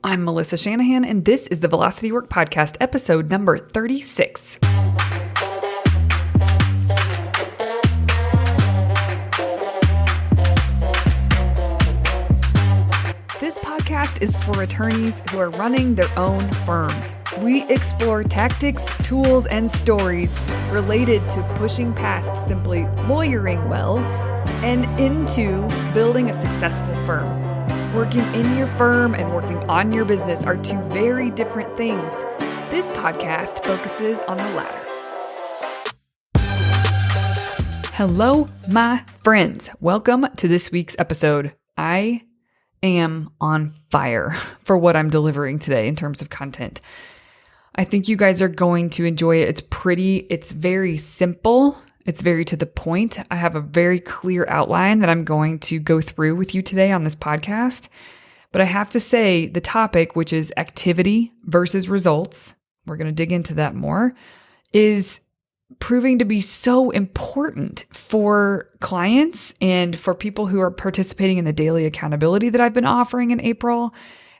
I'm Melissa Shanahan, and this is the Velocity Work Podcast, episode number 36. This podcast is for attorneys who are running their own firms. We explore tactics, tools, and stories related to pushing past simply lawyering well and into building a successful firm. Working in your firm and working on your business are two very different things. This podcast focuses on the latter. Hello, my friends. Welcome to this week's episode. I am on fire for what I'm delivering today in terms of content. I think you guys are going to enjoy it. It's very simple. It's very to the point. I have a very clear outline that I'm going to go through with you today on this podcast. But I have to say the topic, which is activity versus results, we're going to dig into that more, is proving to be so important for clients and for people who are participating in the daily accountability that I've been offering in April.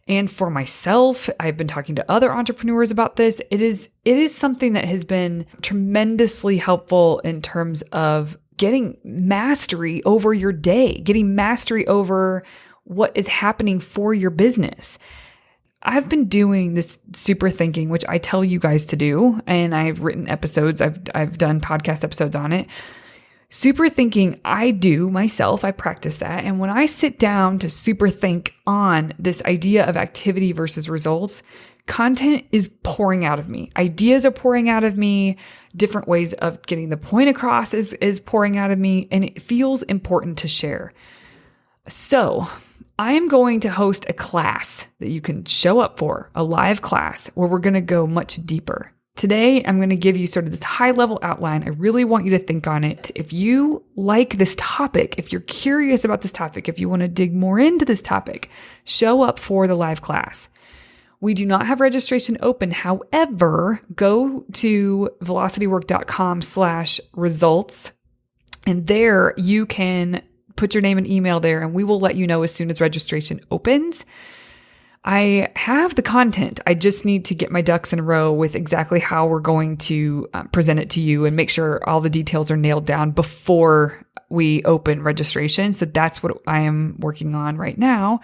And for myself, I've been talking to other entrepreneurs about this. It is something that has been tremendously helpful in terms of getting mastery over your day, getting mastery over what is happening for your business. I've been doing this super thinking, which I tell you guys to do, and I've written episodes, I've done podcast episodes on it. Super thinking, I do myself, I practice that. And when I sit down to super think on this idea of activity versus results, content is pouring out of me. Ideas are pouring out of me. Different ways of getting the point across is pouring out of me. And it feels important to share. So I am going to host a class that you can show up for, a live class where we're going to go much deeper. Today, I'm going to give you sort of this high-level outline. I really want you to think on it. If you like this topic, if you're curious about this topic, if you want to dig more into this topic, show up for the live class. We do not have registration open. However, go to velocitywork.com/results, and there you can put your name and email there, and we will let you know as soon as registration opens. I have the content. I just need to get my ducks in a row with exactly how we're going to present it to you and make sure all the details are nailed down before we open registration. So that's what I am working on right now.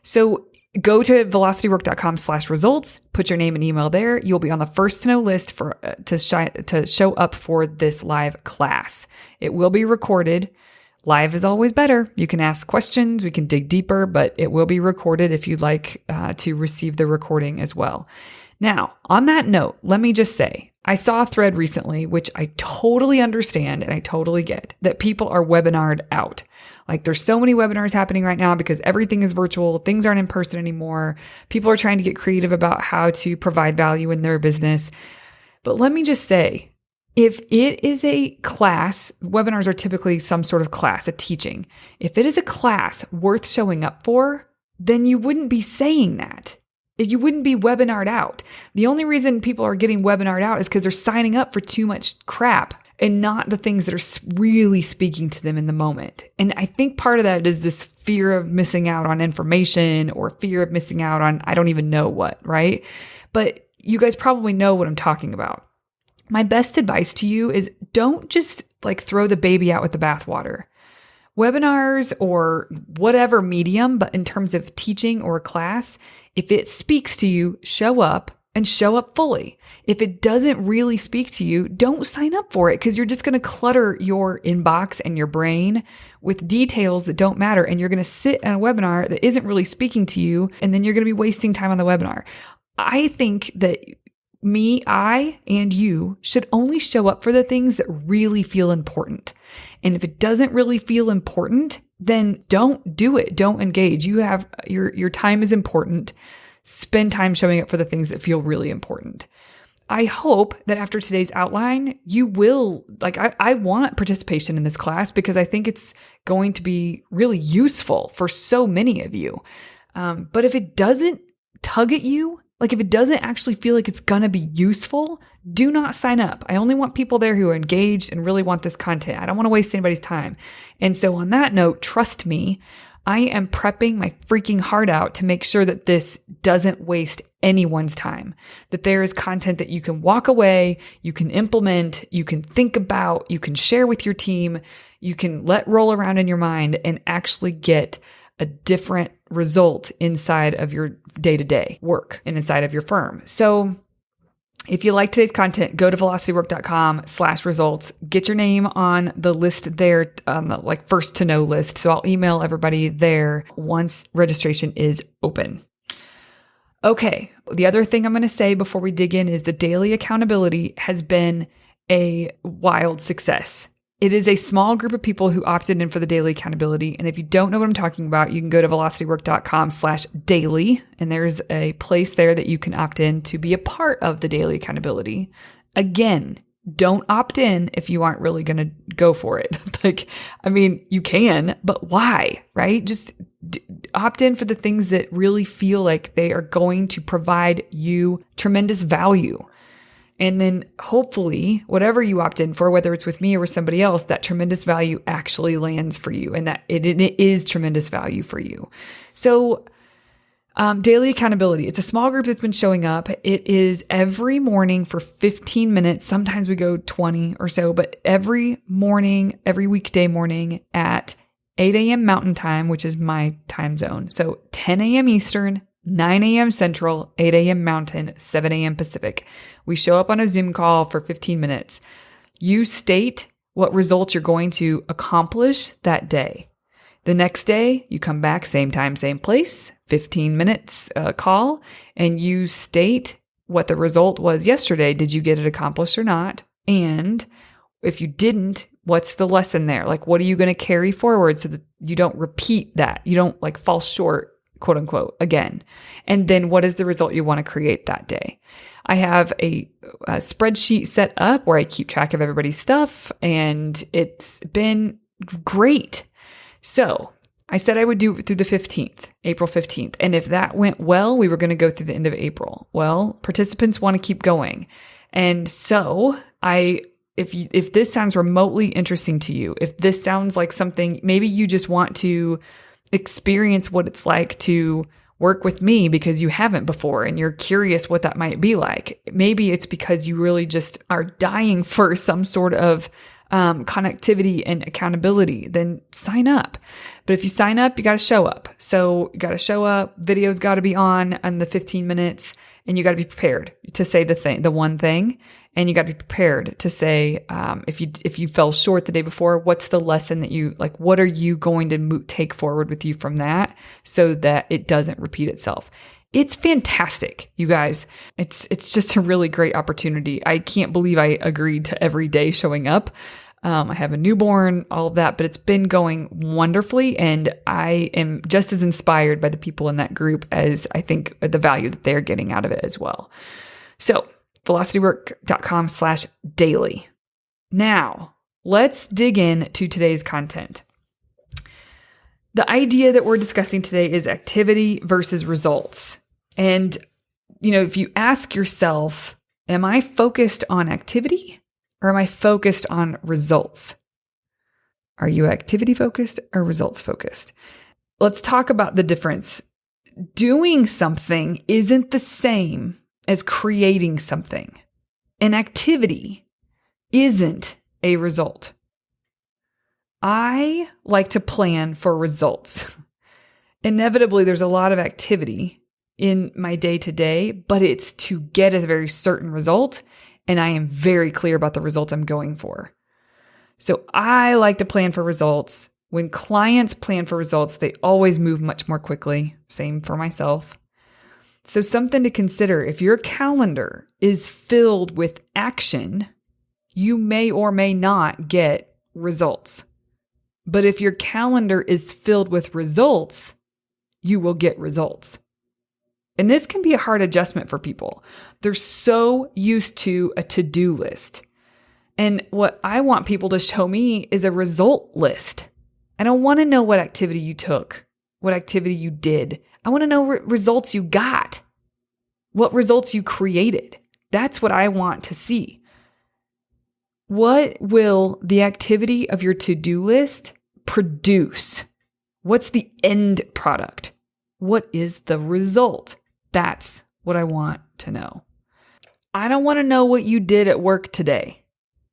So go to velocitywork.com/results, put your name and email there. You'll be on the first to know list to show up for this live class. It will be recorded. Live is always better. You can ask questions, we can dig deeper, but it will be recorded if you'd like to receive the recording as well. Now, on that note, let me just say, I saw a thread recently, which I totally understand and I totally get, that people are webinared out. Like there's so many webinars happening right now because everything is virtual, things aren't in person anymore. People are trying to get creative about how to provide value in their business. But let me just say, if it is a class, webinars are typically some sort of class, a teaching. If it is a class worth showing up for, then you wouldn't be saying that. You wouldn't be webinared out. The only reason people are getting webinared out is because they're signing up for too much crap and not the things that are really speaking to them in the moment. And I think part of that is this fear of missing out on information or fear of missing out on I don't even know what, right? But you guys probably know what I'm talking about. My best advice to you is don't just throw the baby out with the bathwater. Webinars or whatever medium, but in terms of teaching or a class, if it speaks to you, show up and show up fully. If it doesn't really speak to you, don't sign up for it because you're just going to clutter your inbox and your brain with details that don't matter. And you're going to sit in a webinar that isn't really speaking to you. And then you're going to be wasting time on the webinar. I think that I and you should only show up for the things that really feel important. And if it doesn't really feel important, then don't do it. Don't engage. You have your time is important. Spend time showing up for the things that feel really important. I hope that after today's outline, you will, I want participation in this class because I think it's going to be really useful for so many of you. But if it doesn't tug at you, if it doesn't actually feel like it's going to be useful, do not sign up. I only want people there who are engaged and really want this content. I don't want to waste anybody's time. And so on that note, trust me, I am prepping my freaking heart out to make sure that this doesn't waste anyone's time, that there is content that you can walk away, you can implement, you can think about, you can share with your team, you can let roll around in your mind and actually get a different result inside of your day-to-day work and inside of your firm. So if you like today's content, go to velocitywork.com/results, get your name on the list there, on the first to know list. So I'll email everybody there once registration is open. Okay. The other thing I'm going to say before we dig in is the daily accountability has been a wild success. It is a small group of people who opted in for the daily accountability. And if you don't know what I'm talking about, you can go to velocitywork.com/daily. And there's a place there that you can opt in to be a part of the daily accountability. Again, don't opt in if you aren't really going to go for it. You can, but why, right? Just opt in for the things that really feel like they are going to provide you tremendous value. And then hopefully, whatever you opt in for, whether it's with me or with somebody else, that tremendous value actually lands for you and that it is tremendous value for you. So daily accountability, it's a small group that's been showing up. It is every morning for 15 minutes. Sometimes we go 20 or so, but every morning, every weekday morning at 8 a.m. Mountain Time, which is my time zone. So 10 a.m. Eastern, 9 a.m. Central, 8 a.m. Mountain, 7 a.m. Pacific. We show up on a Zoom call for 15 minutes. You state what results you're going to accomplish that day. The next day, you come back, same time, same place, 15 minutes call, and you state what the result was yesterday. Did you get it accomplished or not? And if you didn't, what's the lesson there? What are you going to carry forward so that you don't repeat that? You don't fall short, quote unquote, again. And then what is the result you want to create that day? I have a spreadsheet set up where I keep track of everybody's stuff, and it's been great. So I said I would do it through the 15th, April 15th. And if that went well, we were going to go through the end of April. Well, participants want to keep going. And so if this sounds remotely interesting to you, if this sounds like something, maybe you just want to experience what it's like to work with me because you haven't before and you're curious what that might be like. Maybe it's because you really just are dying for some sort of connectivity and accountability, then sign up. But if you sign up, you got to show up. So you got to show up, videos got to be on the 15 minutes, and you got to be prepared to say the one thing. And you got to be prepared to say, if you fell short the day before, what's the lesson that what are you going to take forward with you from that so that it doesn't repeat itself? It's fantastic, you guys. It's just a really great opportunity. I can't believe I agreed to every day showing up. I have a newborn, all of that, but it's been going wonderfully. And I am just as inspired by the people in that group as I think the value that they're getting out of it as well. So velocitywork.com/daily. Now, let's dig into today's content. The idea that we're discussing today is activity versus results. And, if you ask yourself, am I focused on activity or am I focused on results? Are you activity focused or results focused? Let's talk about the difference. Doing something isn't the same as creating something. An activity isn't a result. I like to plan for results. Inevitably, there's a lot of activity in my day-to-day, but it's to get a very certain result, and I am very clear about the result I'm going for. So I like to plan for results. When clients plan for results, they always move much more quickly. Same for myself. So something to consider, if your calendar is filled with action, you may or may not get results. But if your calendar is filled with results, you will get results. And this can be a hard adjustment for people. They're so used to a to-do list. And what I want people to show me is a result list. I don't want to know what activity you took, what activity you did. I want to know results you got, what results you created. That's what I want to see. What will the activity of your to-do list produce? What's the end product? What is the result? That's what I want to know. I don't want to know what you did at work today.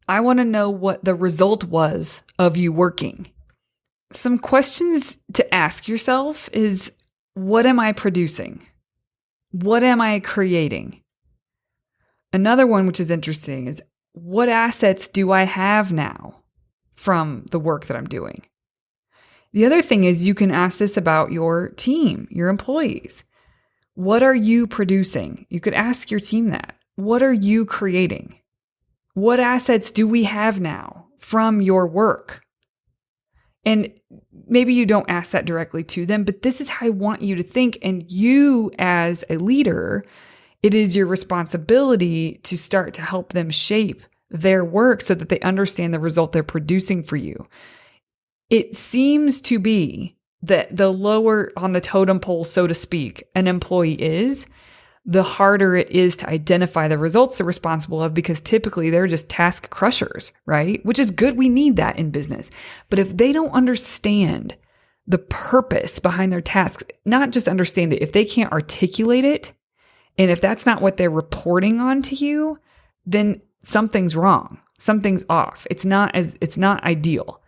I want to know what the result was of you working. Some questions to ask yourself is, what am I producing? What am I creating? Another one which is interesting is, what assets do I have now from the work that I'm doing? The other thing is, you can ask this about your team, your employees. What are you producing? You could ask your team that. What are you creating? What assets do we have now from your work? And maybe you don't ask that directly to them, but this is how I want you to think. And you, as a leader, it is your responsibility to start to help them shape their work so that they understand the result they're producing for you. It seems to be that the lower on the totem pole, so to speak, an employee is, the harder it is to identify the results they're responsible of, because typically they're just task crushers, right? Which is good. We need that in business. But if they don't understand the purpose behind their tasks, not just understand it, if they can't articulate it, and if that's not what they're reporting on to you, then something's wrong. Something's off. It's not ideal.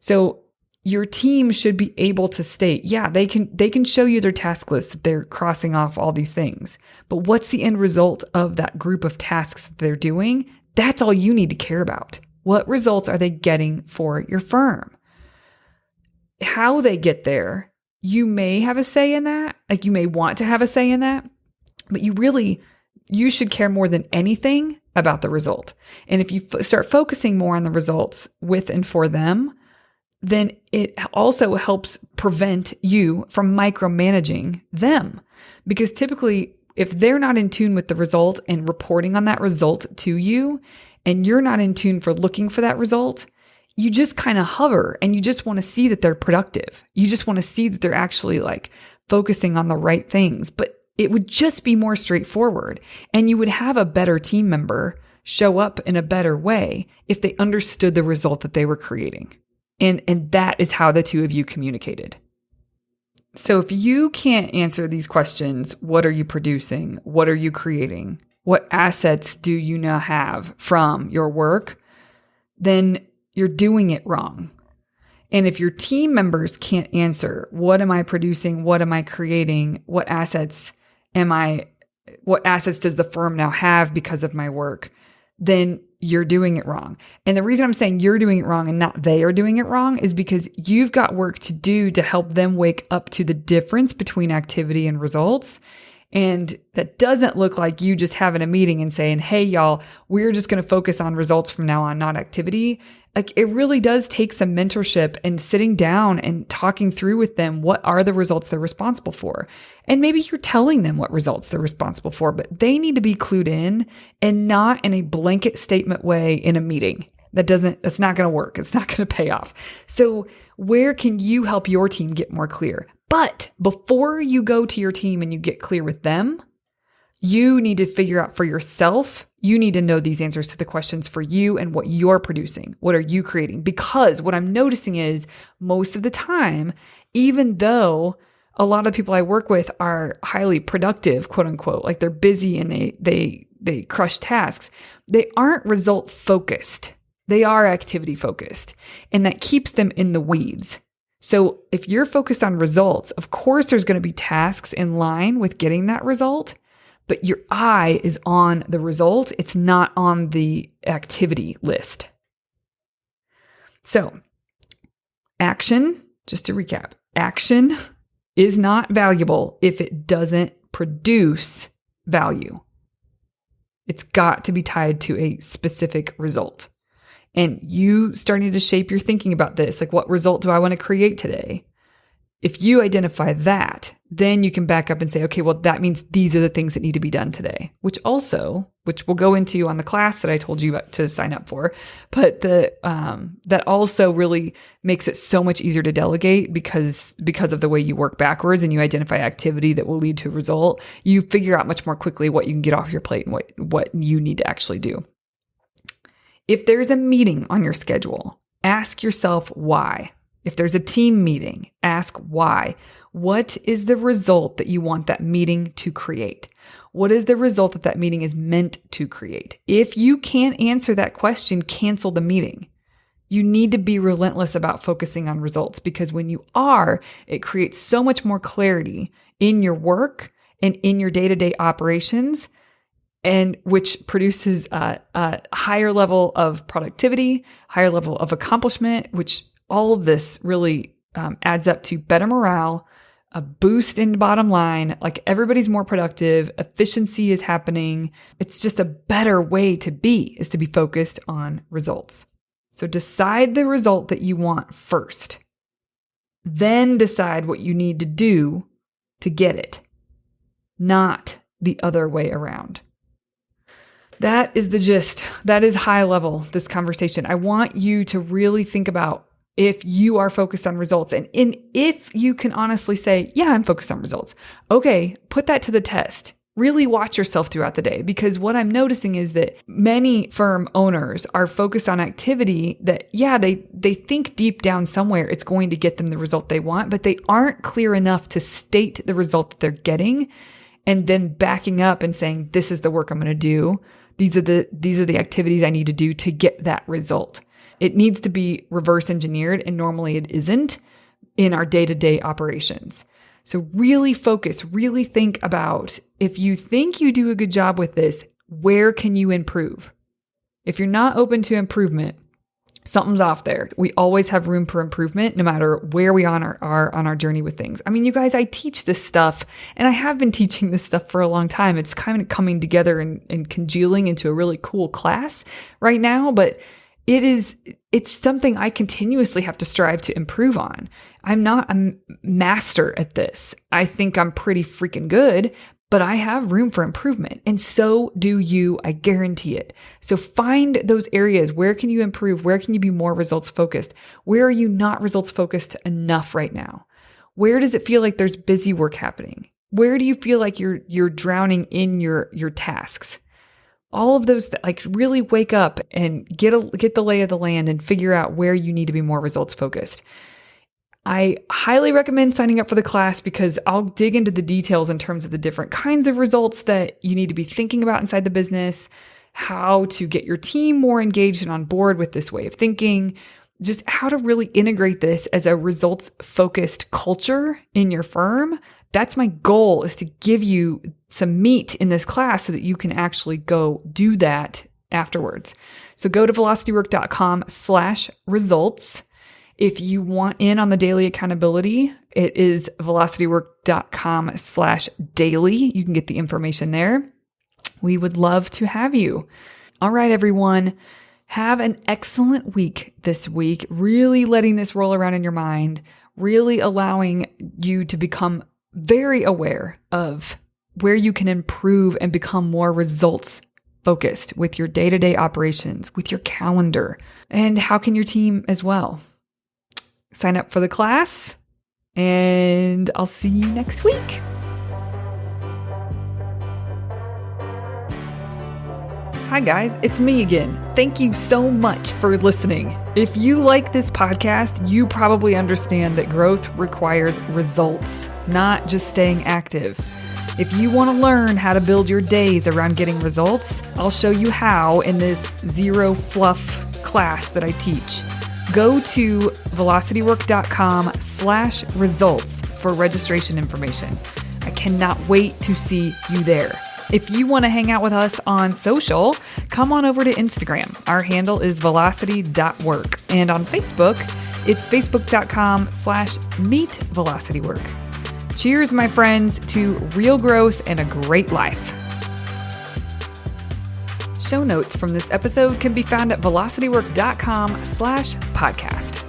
So your team should be able to state, yeah, they can show you their task list that they're crossing off all these things. But what's the end result of that group of tasks that they're doing? That's all you need to care about. What results are they getting for your firm? How they get there, you may have a say in that. Like, you may want to have a say in that, but you should care more than anything about the result. And if you start focusing more on the results with and for them, then it also helps prevent you from micromanaging them. Because typically, if they're not in tune with the result and reporting on that result to you, and you're not in tune for looking for that result, you just kind of hover and you just want to see that they're productive. You just want to see that they're actually like focusing on the right things. But it would just be more straightforward, and you would have a better team member show up in a better way if they understood the result that they were creating. And that is how the two of you communicated. So if you can't answer these questions, what are you producing? What are you creating? What assets do you now have from your work? Then you're doing it wrong. And if your team members can't answer, what am I producing? What am I creating? What assets does the firm now have because of my work? Then you're doing it wrong. And the reason I'm saying you're doing it wrong and not they are doing it wrong is because you've got work to do to help them wake up to the difference between activity and results. And that doesn't look like you just having a meeting and saying, hey, y'all, we're just going to focus on results from now on, not activity. Like, it really does take some mentorship and sitting down and talking through with them what are the results they're responsible for. And maybe you're telling them what results they're responsible for, but they need to be clued in, and not in a blanket statement way in a meeting. That's not going to work. It's not going to pay off. So where can you help your team get more clear? But before you go to your team and you get clear with them, you need to figure out for yourself. You need to know these answers to the questions for you and what you're producing. What are you creating? Because what I'm noticing is, most of the time, even though a lot of people I work with are highly productive, quote unquote, like they're busy and they crush tasks, they aren't result focused. They are activity focused, and that keeps them in the weeds. So if you're focused on results, of course, there's going to be tasks in line with getting that result, but your eye is on the result. It's not on the activity list. So action, just to recap, action is not valuable if it doesn't produce value. It's got to be tied to a specific result. And you starting to shape your thinking about this, like, what result do I want to create today? If you identify that, then you can back up and say, okay, well, that means these are the things that need to be done today, which we'll go into on the class that I told you about to sign up for. But that also really makes it so much easier to delegate because of the way you work backwards and you identify activity that will lead to a result. You figure out much more quickly what you can get off your plate and what you need to actually do. If there's a meeting on your schedule, ask yourself why. If there's a team meeting, ask why. What is the result that you want that meeting to create? What is the result that that meeting is meant to create? If you can't answer that question, cancel the meeting. You need to be relentless about focusing on results, because when you are, it creates so much more clarity in your work and in your day-to-day operations, and which produces a higher level of productivity, higher level of accomplishment, which all of this really adds up to better morale, a boost in the bottom line, like everybody's more productive, efficiency is happening. It's just a better way to be, is to be focused on results. So decide the result that you want first. Then decide what you need to do to get it, not the other way around. That is the gist. That is high level, this conversation. I want you to really think about if you are focused on results, and if you can honestly say, yeah, I'm focused on results. Okay, put that to the test. Really watch yourself throughout the day, because what I'm noticing is that many firm owners are focused on activity that, yeah, they think deep down somewhere it's going to get them the result they want, but they aren't clear enough to state the result that they're getting and then backing up and saying, this is the work I'm going to do. These are the activities I need to do to get that result. It needs to be reverse engineered, and normally it isn't in our day-to-day operations. So really focus, really think about, if you think you do a good job with this, where can you improve? If you're not open to improvement, something's off there. We always have room for improvement, no matter where we are on our journey with things. I mean, you guys, I teach this stuff, and I have been teaching this stuff for a long time. It's kind of coming together and congealing into a really cool class right now, but it's something I continuously have to strive to improve on. I'm not a master at this. I think I'm pretty freaking good, but I have room for improvement. And so do you, I guarantee it. So find those areas. Where can you improve? Where can you be more results focused? Where are you not results focused enough right now? Where does it feel like there's busy work happening? Where do you feel like you're drowning in your tasks? All of those, like, really wake up and get the lay of the land and figure out where you need to be more results focused. I highly recommend signing up for the class, because I'll dig into the details in terms of the different kinds of results that you need to be thinking about inside the business, how to get your team more engaged and on board with this way of thinking, just how to really integrate this as a results focused culture in your firm. That's my goal, is to give you some meat in this class so that you can actually go do that afterwards. So go to velocitywork.com/results. If you want in on the daily accountability, it is velocitywork.com/daily. You can get the information there. We would love to have you. All right, everyone. Have an excellent week this week. Really letting this roll around in your mind, really allowing you to become very aware of where you can improve and become more results focused with your day-to-day operations, with your calendar, and how can your team as well. Sign up for the class, and I'll see you next week. Hi guys, it's me again. Thank you so much for listening. If you like this podcast, you probably understand that growth requires results, not just staying active. If you want to learn how to build your days around getting results, I'll show you how in this zero fluff class that I teach. Go to velocitywork.com/results for registration information. I cannot wait to see you there. If you want to hang out with us on social, come on over to Instagram. Our handle is velocity.work. And on Facebook, it's facebook.com/meetvelocitywork. Cheers, my friends, to real growth and a great life. Show notes from this episode can be found at velocitywork.com/podcast.